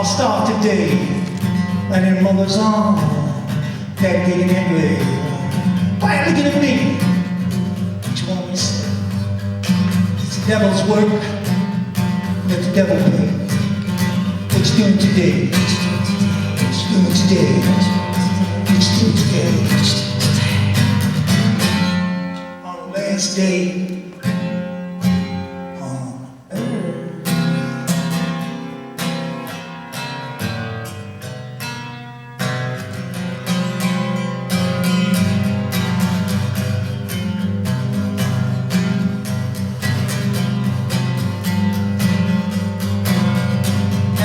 start today, and in mother's arms, that digging in grave. Why looking at me? What you want me to say? It's the devil's work. Let the devil pay. What you doing today? What you doing today? What you doing today? On the last day.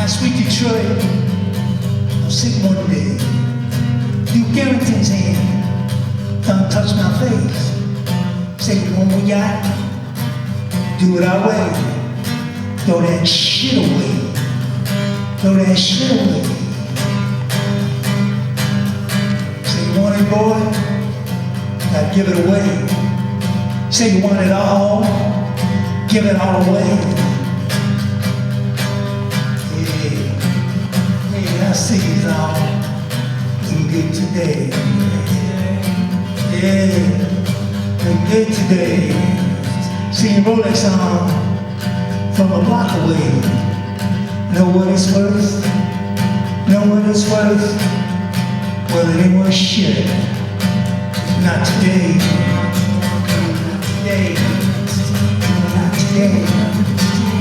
Sweet Detroit, I'm sick one day. You Garrington's hand, don't touch my face. Say you want what we got, do it our way. Throw that shit away, throw that shit away. Say you want it, boy, gotta give it away. Say you want it all, give it all away. I see it all looking good today. Yeah, looking good today. Seeing Rolex on from a block away. Know what it's worth? Know what it's worth? Well, it ain't worth shit. Not today. Not today. Not today.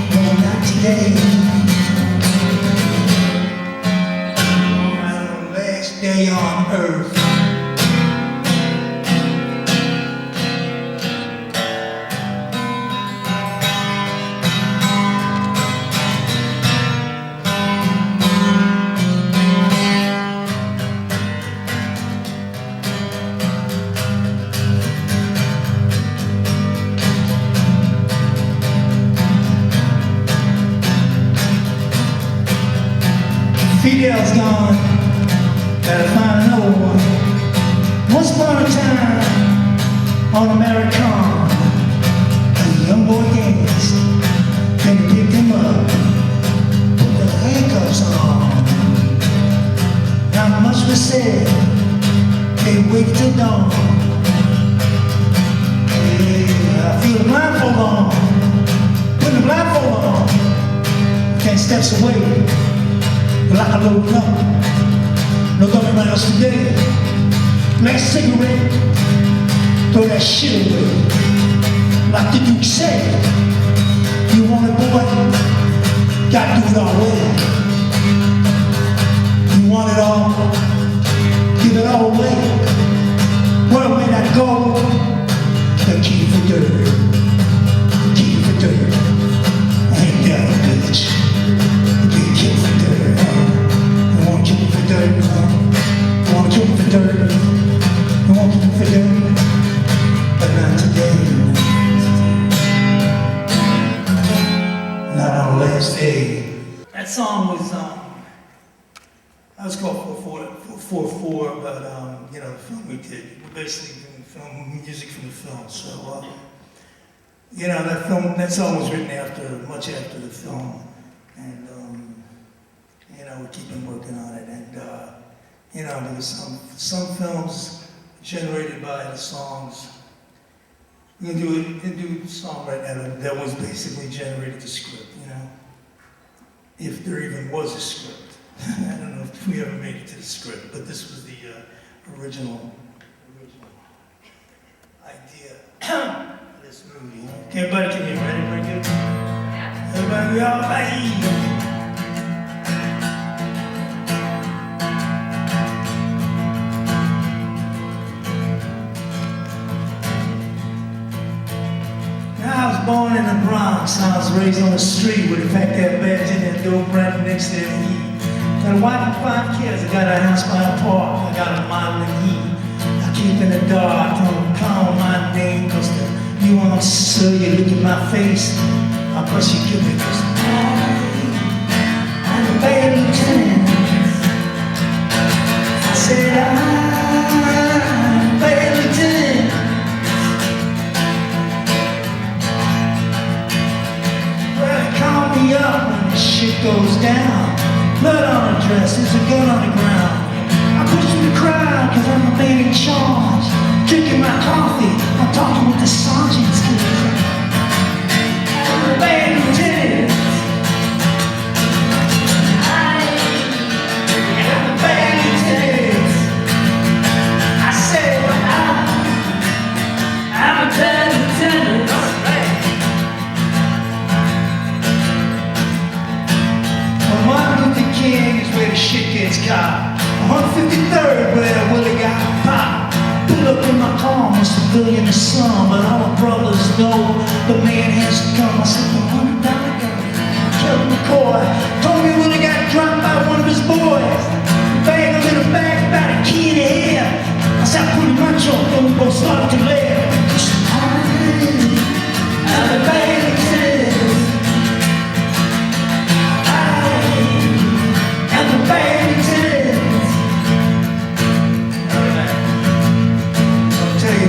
No, not today. Day on earth. Fidel's gone. Gotta find another one. Once upon a time, on American, a young boy danced. Then they picked him up, put the handcuffs on. Not much was said, they waited till dawn. Yeah, I feel the blindfold on, putting the blindfold on. 10 steps away, like a little cup. No going around us today. Last cigarette, throw that shit away. Like the Duke said, you want it, boy, gotta do it our way. You want it all, give it all away. Where may that go? The key for dirt, key for dirt. Ain't that a bitch? The key for dirt. I want you for dirt. I want you for dirt. I want you for dirt. But not today. Not on the last day. That song was called 444, but you know, the film we did. We're basically doing film music from the film. So you know, that song was written much after the film, and you know, we're keeping working on it. And you know, there was some films generated by the songs. We can do a song right now that was basically generated the script, you know, if there even was a script. I don't know if we ever made it to the script, but this was the original idea of this movie. Okay, everybody, can you ready? Pretty good? Yeah. Everybody, all right. Born in the Bronx, I was raised on the street with a packed that badge in that dope right next to the heat. Got a wife and 5 kids, I got a house by a park, I got a model in heat. I keep in the dark, don't call my name, cause you want so you look at my face, I press you give me cause I'm a bad lieutenant. I said I'm a bad lieutenant. Up when the shit goes down, blood on vest, there's a gun on the ground. I push through the crowd cause I'm the man in charge. Drinking my coffee, I'm talking with the sergeant's kids. I'm the band lieutenant. I'm the band lieutenant. I said I'm a band lieutenant. Martin Luther King is where the shit gets caught. 153rd where Willie got popped. Pull up in my car, I'm a civilian of some, but all my brothers know the man has to come. I said, $100 gun, Kevin McCoy told me Willie got dropped by one of his boys. Bag a little bag about a key in the hair. I said, I put him on your phone, go start to laugh. He said, I'm the bag lieutenant.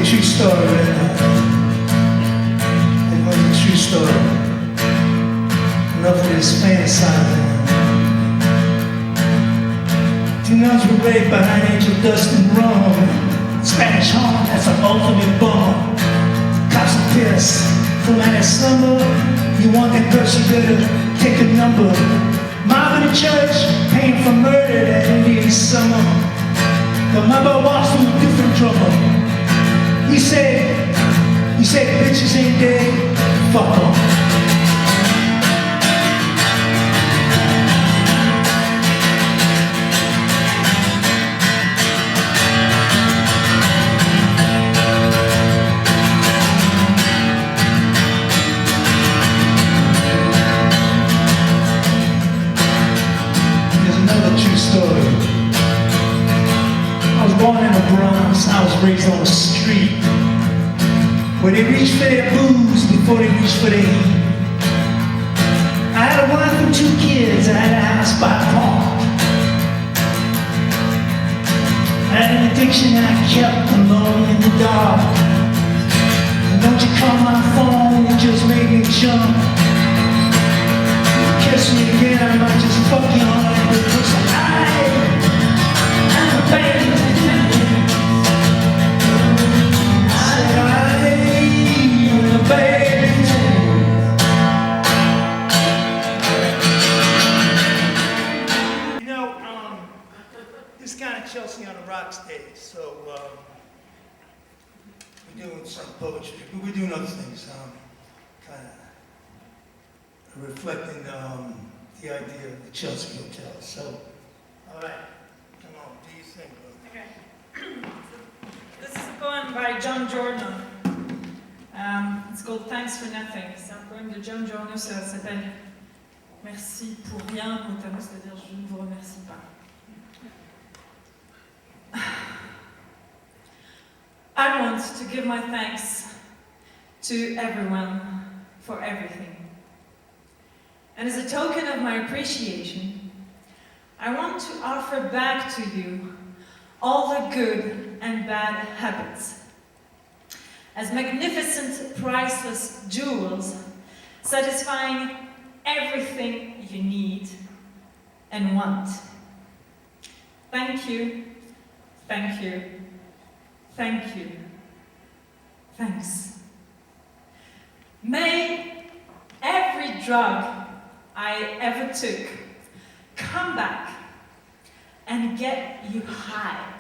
True story right now. It was a true story. Enough of this fantasizing. 2 nuns were raped behind angel dust and rum. Spanish harm, that's an ultimate bummer. Cops are pissed. From out that slumber, you want that girl, she better take a number. Mob in the church, paying for murder that Indian summer. But my boy walks with a different drummer. He said, bitches ain't dead, fuck 'em. There's another true story. I was born in the Bronx, I was raised on the street where they reach for their booze before they reach for their heat. I had a wife and 2 kids, I had a house by the park. I had an addiction I kept alone in the dark. And don't you call my phone, it just made me jump. You kiss me again, I might just fuck you on it because I'm a band. This kind of Chelsea on the Rocks day, so we're doing some poetry, but we're doing other things, kind of reflecting the idea of the Chelsea Hotel. So, all right, come on, do you sing, bro? Okay. This is a poem by John Giorno. It's called Thanks for Nothing. C'est un poème de John Giorno, ça s'appelle Merci pour rien, notamment, c'est-à-dire je ne vous remercie pas. I want to give my thanks to everyone for everything. And as a token of my appreciation, I want to offer back to you all the good and bad habits as magnificent, priceless jewels satisfying everything you need and want. Thank you, thank you, thank you, thanks. May every drug I ever took come back and get you high.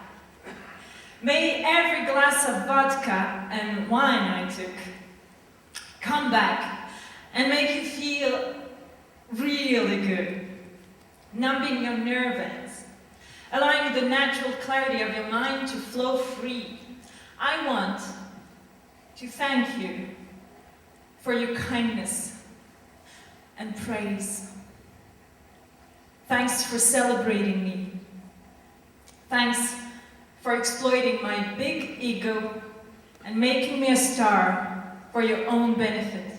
May every glass of vodka and wine I took come back and make you feel really good, numbing your nerve ends, allowing the natural clarity of your mind to flow free. I want to thank you for your kindness and praise. Thanks for celebrating me. Thanks for exploiting my big ego and making me a star for your own benefit.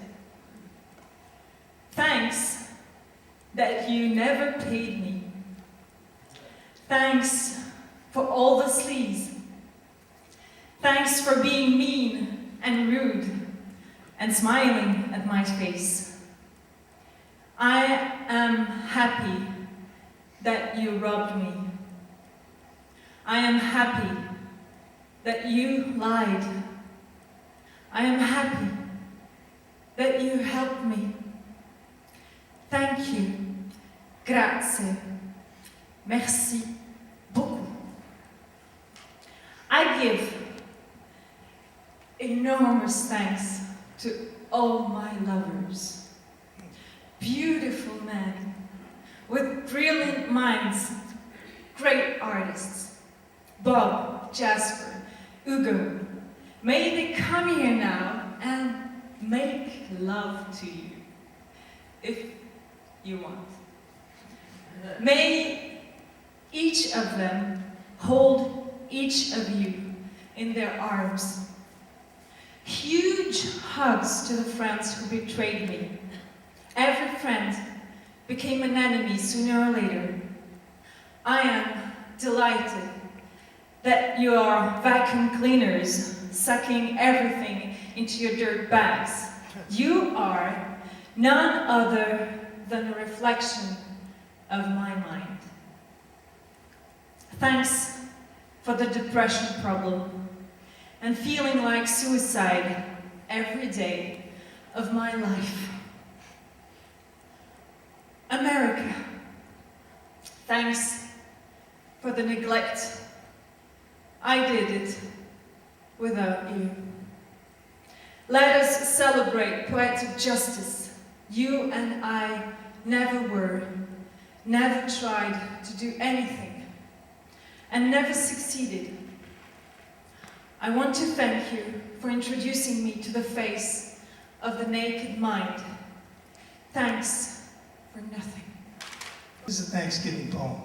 Thanks that you never paid me. Thanks for all the sleaze. Thanks for being mean and rude and smiling at my face. I am happy that you robbed me. I am happy that you lied. I am happy that you helped me. Thank you. Grazie. Merci beaucoup. I give enormous thanks to all my lovers. Beautiful men with brilliant minds, great artists. Bob, Jasper, Hugo. May they come here now and make love to you, if you want. May each of them hold each of you in their arms. Huge hugs to the friends who betrayed me. Every friend became an enemy sooner or later. I am delighted that you are vacuum cleaners sucking everything into your dirt bags. You are none other than a reflection of my mind. Thanks for the depression problem and feeling like suicide every day of my life. America, thanks for the neglect. I did it without you. Let us celebrate poetic justice. You and I never were, never tried to do anything, and never succeeded. I want to thank you for introducing me to the face of the naked mind. Thanks for nothing. This is a Thanksgiving poem.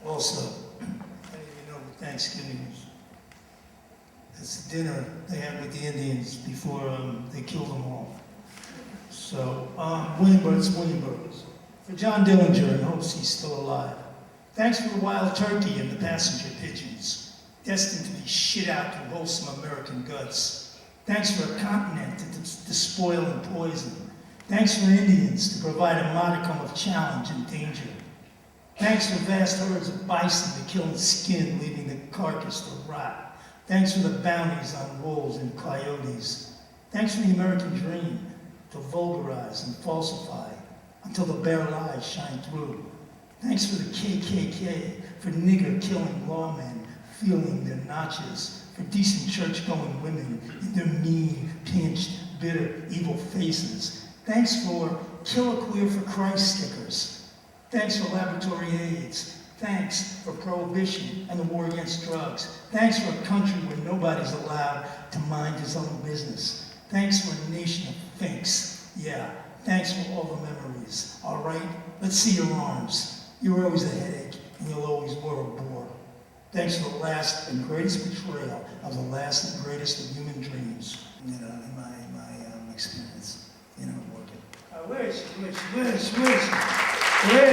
Also, many of you know what Thanksgiving is. It's the dinner they had with the Indians before they killed them all. So, it's William Burroughs. For John Dillinger, in hopes he's still alive. Thanks for the wild turkey and the passenger pigeons, destined to be shit out through wholesome American guts. Thanks for a continent to despoil and poison. Thanks for Indians to provide a modicum of challenge and danger. Thanks for vast herds of bison to kill and skin, leaving the carcass to rot. Thanks for the bounties on wolves and coyotes. Thanks for the American dream to vulgarize and falsify until the bare lies shine through. Thanks for the KKK, for nigger-killing lawmen feeling their notches, for decent church-going women in their mean, pinched, bitter, evil faces. Thanks for Kill a Queer for Christ stickers. Thanks for laboratory aids. Thanks for prohibition and the war against drugs. Thanks for a country where nobody's allowed to mind his own business. Thanks for a nation of thinks. Yeah, thanks for all the memories. All right, let's see your arms. You were always a headache, and you'll always were a bore. Thanks for the last and greatest betrayal of the last and greatest of human dreams. You know, in my experience, you know, working. Where is she? Where is she? J'ai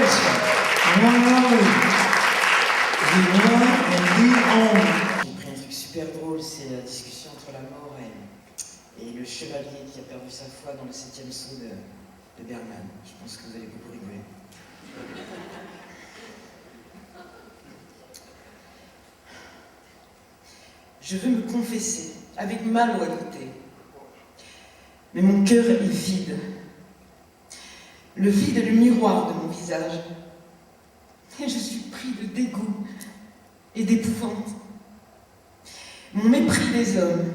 pris un truc super drôle, c'est la discussion entre la mort et le chevalier qui a perdu sa foi dans le 7e saut de Bergman. Je pense que vous allez beaucoup rigoler. Je veux me confesser avec ma loyauté, mais mon cœur est vide. Le vide est le miroir de mon visage. Et je suis pris de dégoût et d'épouvante. Mon mépris des hommes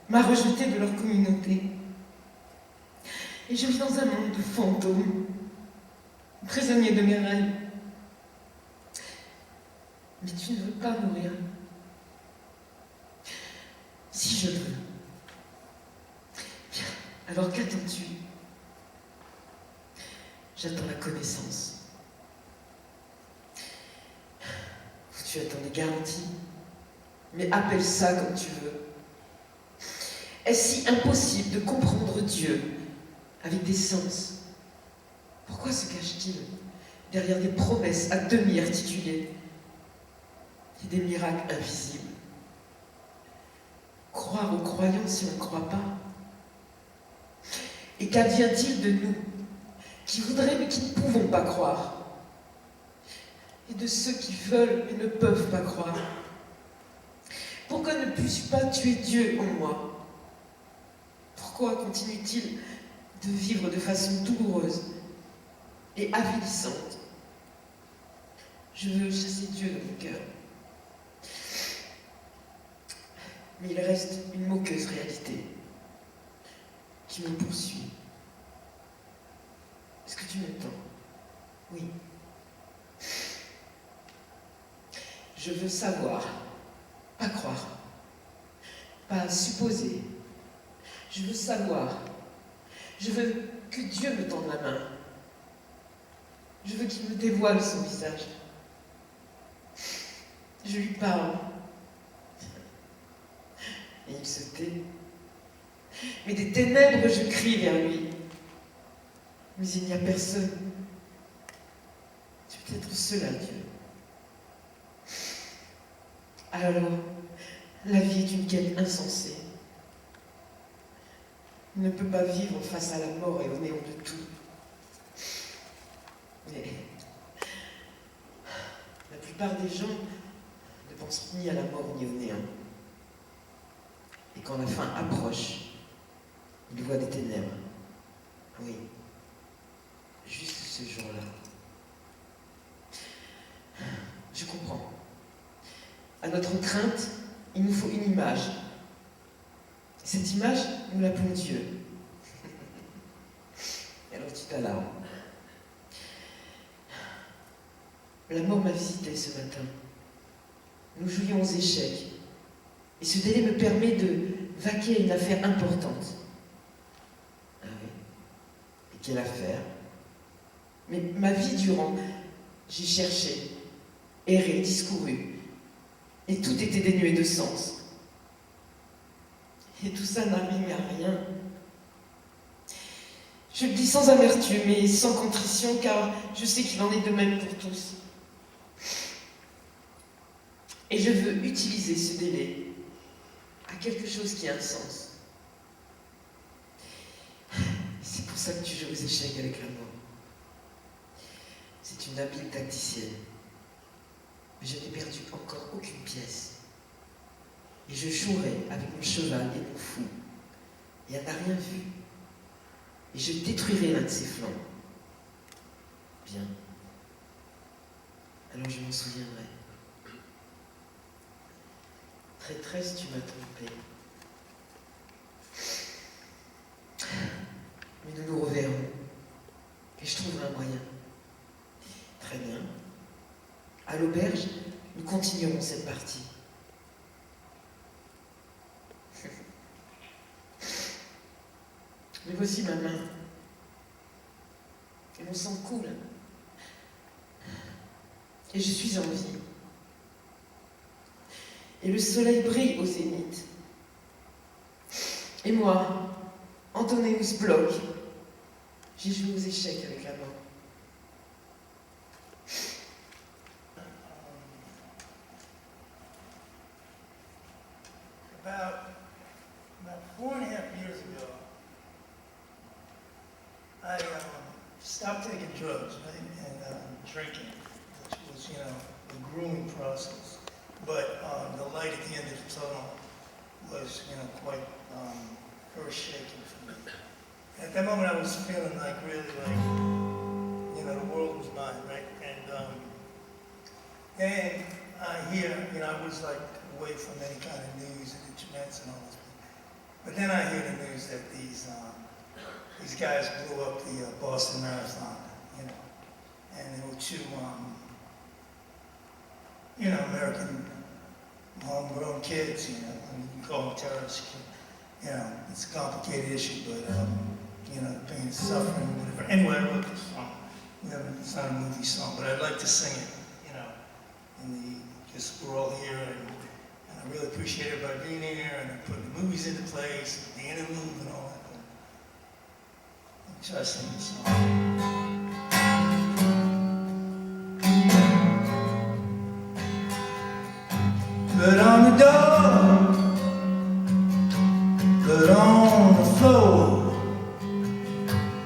m'a rejeté de leur communauté. Et je vis dans un monde de fantômes, prisonnier de mes rêves. Mais tu ne veux pas mourir. Si je veux. Bien, alors qu'attends-tu? J'attends la connaissance. Tu attends des garanties, mais appelle ça comme tu veux. Est-ce si impossible de comprendre Dieu avec des sens? Pourquoi se cache-t-il derrière des promesses à demi articulées et des miracles invisibles? Croire aux croyants si on ne croit pas? Et qu'advient-il de nous qui voudraient mais qui ne pouvons pas croire? et de ceux qui veulent mais ne peuvent pas croire. Pourquoi ne puis-je pas tuer Dieu en moi? Pourquoi continue-t-il de vivre de façon douloureuse et avilissante? Je veux chasser Dieu de mon cœur. Mais il reste une moqueuse réalité qui me poursuit. Est-ce que tu m'entends? Oui. Je veux savoir, pas croire, pas supposer. Je veux savoir. Je veux que Dieu me tende la main. Je veux qu'il me dévoile son visage. Je lui parle. Et il se tait. Mais des ténèbres, je crie vers lui. Mais il n'y a personne. Tu peux être seul à Dieu. Alors, la vie est une quête insensée. On ne peut pas vivre face à la mort et au néant de tout. Mais la plupart des gens ne pensent ni à la mort ni au néant. Et quand la fin approche, ils voient des ténèbres. Oui, juste ce jour-là. Je comprends. À notre crainte, il nous faut une image. Cette image, nous l'appelons Dieu. Et alors tu t'alarmes. La mort m'a visité ce matin. Nous jouions aux échecs. Et ce délai me permet de vaquer à une affaire importante. Ah oui. Et quelle affaire? Mais ma vie durant, j'ai cherché, erré, discouru. Et tout était dénué de sens. Et tout ça n'arrive à rien. Je le dis sans amertume et sans contrition, car je sais qu'il en est de même pour tous. Et je veux utiliser ce délai à quelque chose qui a un sens. C'est pour ça que tu joues aux échecs avec la mort. C'est une habile tacticienne. Mais je n'ai perdu encore aucune pièce. Et je jouerai avec mon cheval et mon fou. Et elle n'a rien vu. Et je détruirai l'un de ses flancs. Bien. Alors je m'en souviendrai. Traîtresse, tu m'as trompée. Mais nous nous reverrons. Et je trouverai un moyen. Très bien. À l'auberge, nous continuerons cette partie. Mais voici ma main. Et mon sang coule. Et je suis en vie. Et le soleil brille au zénith. Et moi, Antonéus Bloch, j'ai joué aux échecs avec la mort. About 4.5 years ago, I stopped taking drugs, right, and drinking, which was, the grooming process. But the light at the end of the tunnel was, quite earth-shaking for me. At that moment, I was feeling like really like, the world was mine, right? And I was like away from any kind of news and internets and all this. But then I hear the news that these guys blew up the Boston Marathon, and there were two, American homegrown kids, I mean, you can call them terrorists, it's a complicated issue, but, pain and suffering, whatever. Anyway, I wrote this song. It's not a movie song, but I'd like to sing it, because we're all here, and I really appreciate everybody being here, and putting the movies into place, the interlude and all that. Let me try to sing this song. Blood on the door, blood on the floor.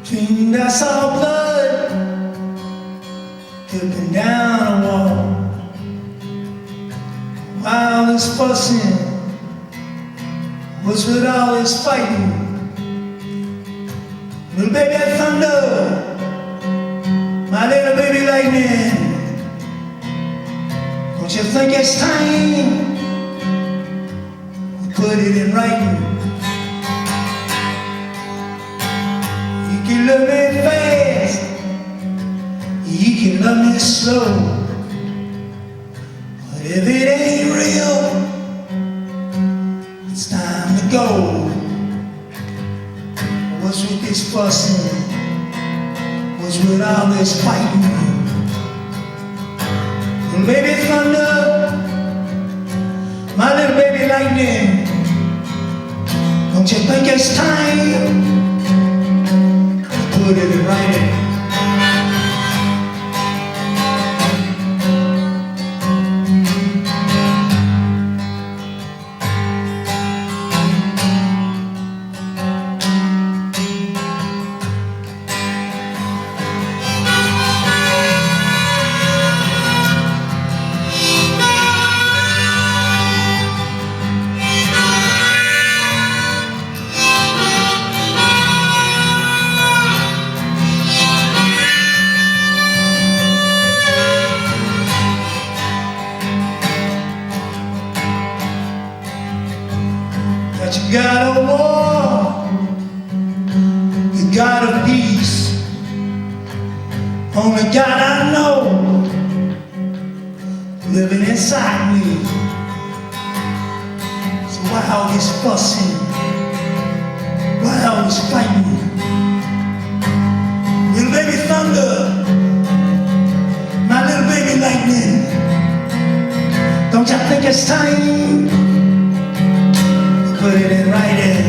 Dreamed I saw blood dripping down a wall. this fussing? What's with all this fighting? Little baby thunder, my little baby lightning. Don't you think it's time we put it in writing? You can love me fast, you can love me slow. But if it ain't real, it's time to go. What's with this fussing? What's with all this fighting? Little baby thunder, my little baby lightning. Don't you think it's time to put it in writing? That you got a war, you got a peace. Only God I know, living inside me. So why all this fussing? Why all this fighting? Little baby thunder, my little baby lightning. Don't you think it's time? Put it in writing.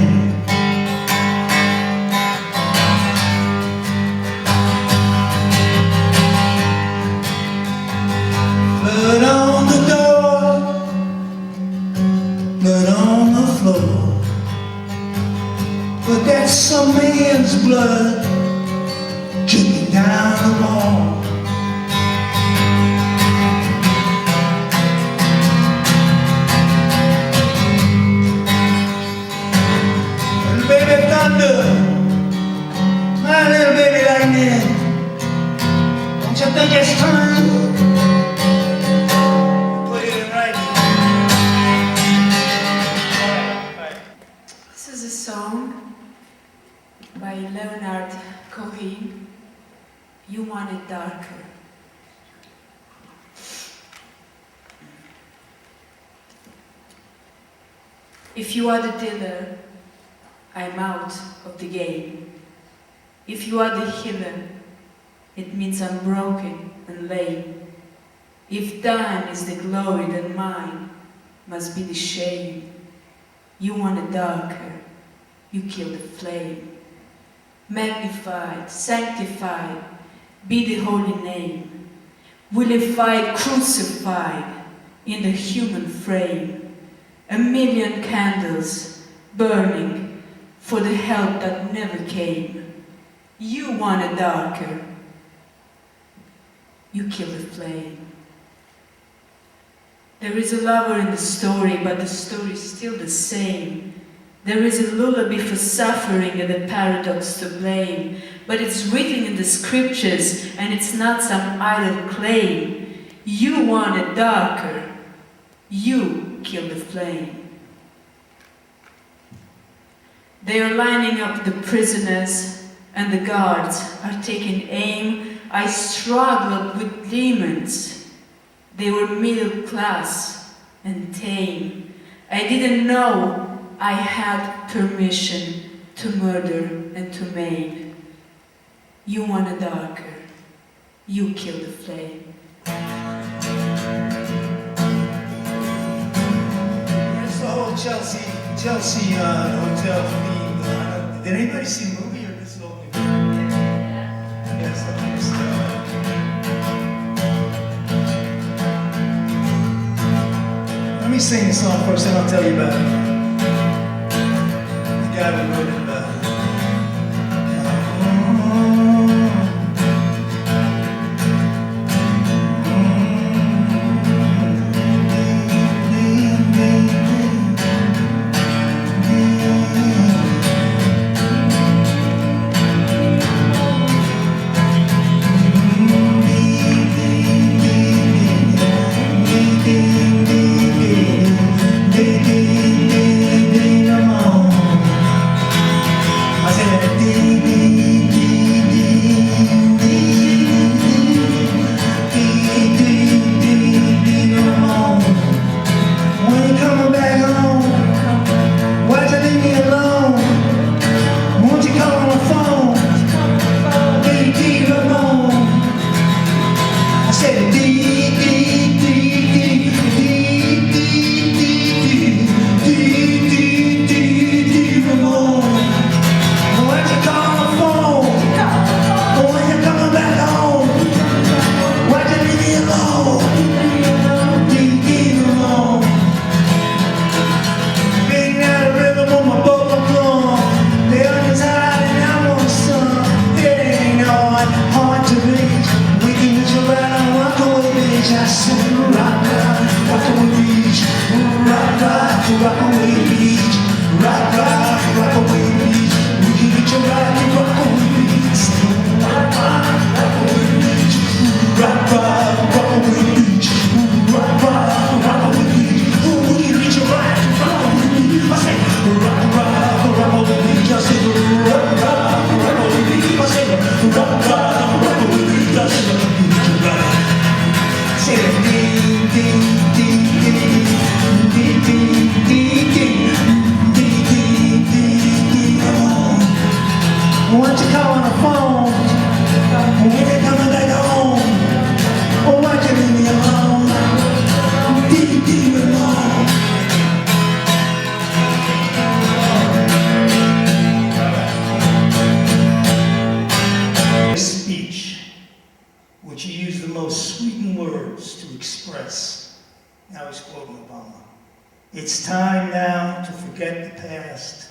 Blood on the door, blood on the floor. But that's some man's blood kicking down the wall. My little baby lightning. Don't you think it's time to put it in writing? This is a song by Leonard Cohen. You Want It Darker. If you are the dealer, I'm out of the game. If you are the healer, it means I'm broken and lame. If thine is the glory, then mine must be the shame. You want it darker, you kill the flame. Magnified, sanctified, be the holy name. Willified, crucified in the human frame. A million candles burning for the help that never came. You want it darker, you kill the flame. There is a lover in the story, but the story is still the same. There is a lullaby for suffering and a paradox to blame, but it's written in the scriptures and it's not some idle claim. You want it darker, you kill the flame. They are lining up the prisoners and the guards are taking aim. I struggled with demons. They were middle class and tame. I didn't know I had permission to murder and to maim. You want it darker, you kill the flame. It's the whole Chelsea hotel theme. Did anybody see the movie or this old movie? Yes, I think so. Let me sing the song first, and I'll tell you about it. The guy who wrote it about it. Rockaway Beach, rock, rock, Rockaway Beach. We can get you right to Rockaway Beach. Rock, rock, Rockaway Beach, rock, rock, Rockaway Beach, rock, rock, Rockaway Beach. We can get you right to Rockaway Beach. I say, rock, rock, Rockaway Beach. I say, rock, rock, Rockaway Beach. I say, rock, rock, Rockaway Beach. I say, we can get you right. Say, ding, ding, ding, ding, ding, ding, ding, ding, ding, ding, ding, ding. Why don't you call on the phone when you're coming back home? Or why don't you leave me alone? Ding, ding, alone. Speech, which he used the most sweetened words to express. Now he's quoting Obama. It's time now to forget the past.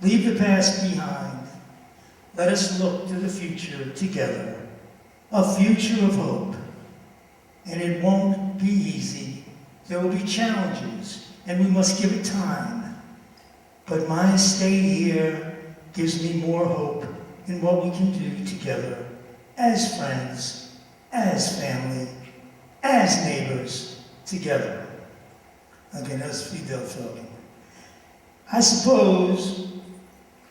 Leave the past behind. Let us look to the future together. A future of hope. And it won't be easy. There will be challenges, and we must give it time. But my stay here gives me more hope in what we can do together as friends, as family, as neighbors, together. Again, that's Fidel talking. I suppose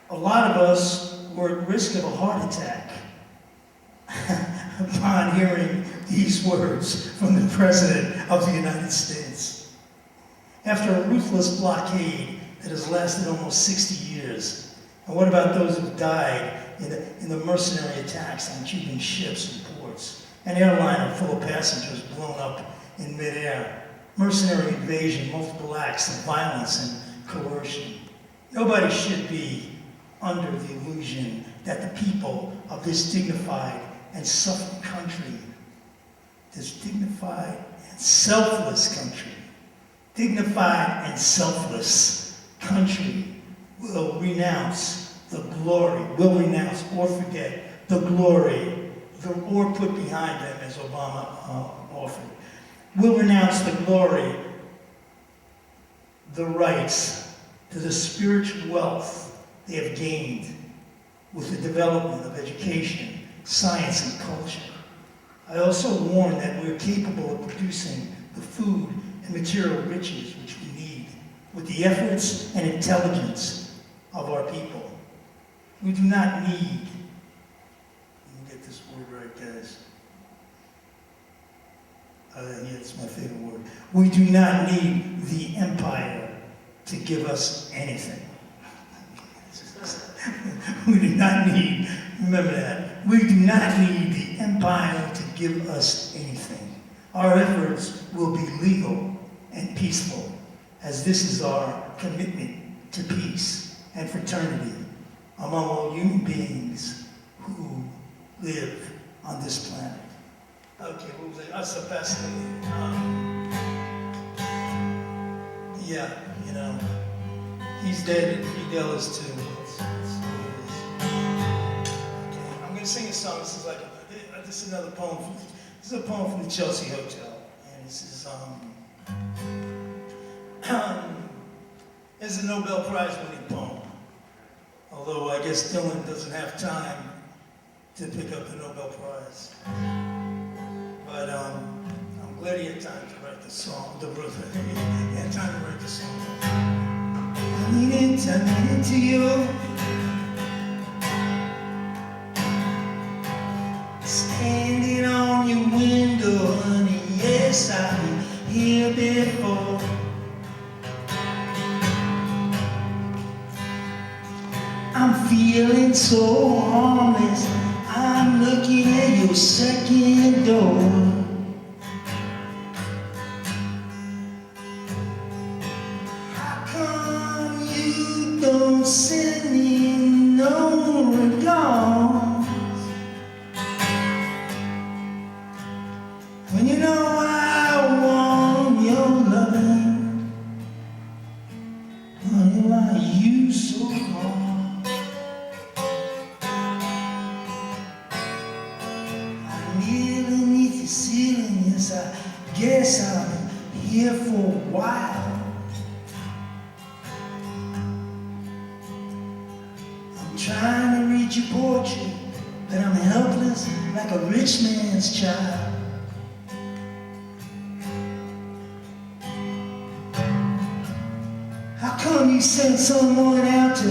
a lot of us were at risk of a heart attack upon hearing these words from the President of the United States. After a ruthless blockade that has lasted almost 60 years, and what about those who died in the mercenary attacks on Cuban ships and ports? An airliner full of passengers blown up in midair. Mercenary invasion, multiple acts of violence and coercion. Nobody should be under the illusion that the people of this dignified and suffering country, this dignified and selfless country, dignified and selfless country will renounce the glory, will renounce or forget the glory, or put behind them, as Obama offered, will renounce the glory, the rights to the spiritual wealth they have gained with the development of education, science, and culture. I also warn that we're capable of producing the food and material riches which we need with the efforts and intelligence of our people. We do not need, let me get this word right, guys. Yeah, it's my favorite word. We do not need the empire to give us anything. We do not need, remember that, we do not need the empire to give us anything. Our efforts will be legal and peaceful, as this is our commitment to peace and fraternity among all human beings who live on this planet. Okay, what was it? That's the best thing. Yeah, you know, he's dead and Fidel is too. I'm going to sing a song. This is another poem. This is a poem from the Chelsea Hotel, and this is it's a Nobel Prize winning poem. Although I guess Dylan doesn't have time to pick up the Nobel Prize, but I'm glad he had time to write the song. He had time to write the song. I need it to you. Standing on your window, honey, yes, I've been here before. I'm feeling so harmless, I'm looking at your second door. How come you don't send me no regards? When you know I want your loving, honey, why are you so hard? I live beneath your ceiling, yes, I guess I've been here for a while. rich man's child. How come you sent someone out to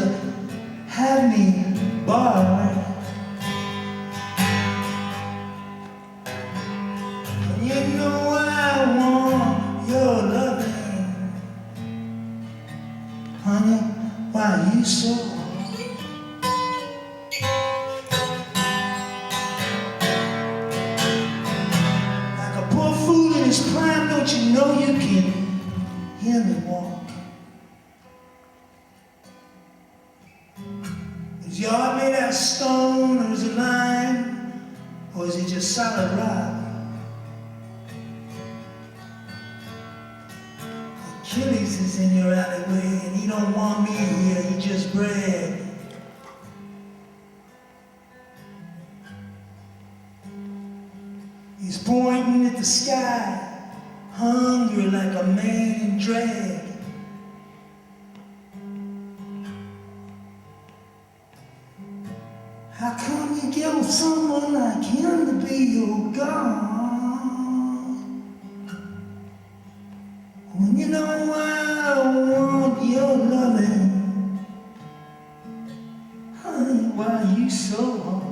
have me barred? And you know I want your loving. Honey, why you so hard? Like a poor fool in his prime, don't you know you can hear me walk? Is your heart made out of stone, or is it lime, or is it just solid rock? Achilles is in your alleyway, and he don't want me here, he just bred. He's pointing at the sky, hungry like a man in drag. How come you give someone like him to be your God? When you know I want your loving, honey, why you so hard?